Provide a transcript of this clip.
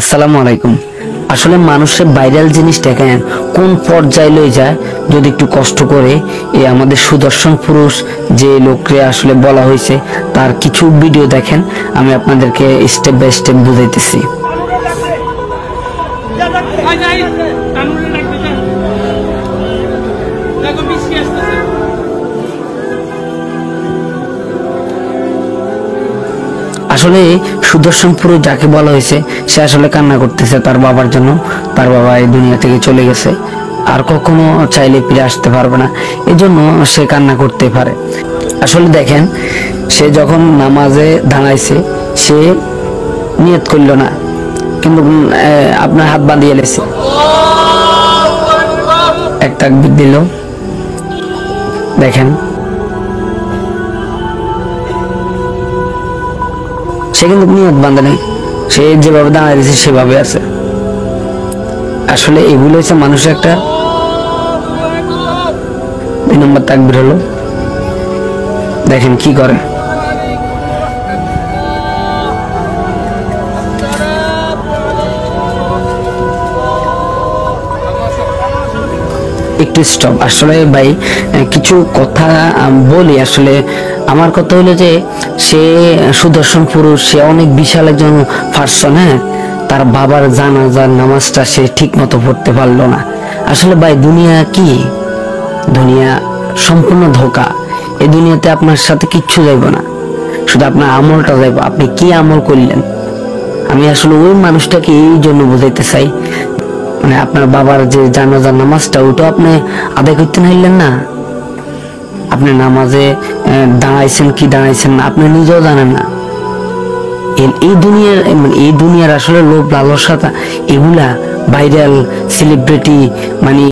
আসসালামু আলাইকুম। আসলে মানুষের ভাইরাল জিনিসটাকে কোন পর্যায়ে লয়ে যায় যদি একটু কষ্ট করে এই আমাদের সুদর্শন পুরুষ যে লোককে আসলে বলা হয়েছে তার কিছু ভিডিও দেখেন, আমি আপনাদেরকে স্টেপ বাই স্টেপ বুঝাইতেছি। আসলে সুদর্শন পুরুষ যাকে বলা হয়েছে সে আসলে কান্না করতেছে তার বাবার জন্য। তার বাবা এই দুনিয়া থেকে চলে গেছে, আর কখনো চাইলে ফিরে আসতে পারবে না, এজন্য সে কান্না করতে পারে। আসলে দেখেন, সে যখন নামাজে দাঁড়াইছে সে নিয়ত করল না, কিন্তু আপনার হাত বাঁধিয়ে লেছে, এক তাকবীর দিল। দেখেন, সে কিন্তু নিয়ত বাঁধে নেই, সে যেভাবে দাঁড়ায় দিয়েছে সেভাবে আছে। আসলে এগুলো হচ্ছে মানুষের একটা 2 নম্বর তাকবীর হলো, দেখেন কি করে। একটু স্টপ। আসলে ভাই কিছু কথা বলি। আসলে আমার কথা হলো যে সে সুদর্শন পুরুষ, সে অনেক বিশাল একজন পার্সন। হ্যাঁ, তার বাবার জানাজার নামাজটা সে ঠিক মতো পড়তে পারলো না। আসলে ভাই দুনিয়া কি, দুনিয়া সম্পূর্ণ ধোঁকা। এই দুনিয়াতে আপনার সাথে কিচ্ছু যাইব না, শুধু আপনার আমলটা যাইব, আপনি কি আমল করলেন। আমি আসলে ওই মানুষটাকে এই জন্য বুঝাইতে চাই, মানে আপনার বাবার যে জানাজার নামাজটা ওটা আপনি আদায় করতে নাইলেন না। আপনি নামাজে দাঁড়াইছেন কি দাঁড়াইছেন না আপনি নিজেও জানেন না। এই দুনিয়ার আসলে লোভ লালসা এগুলা ভাইরাল সেলিব্রিটি মানে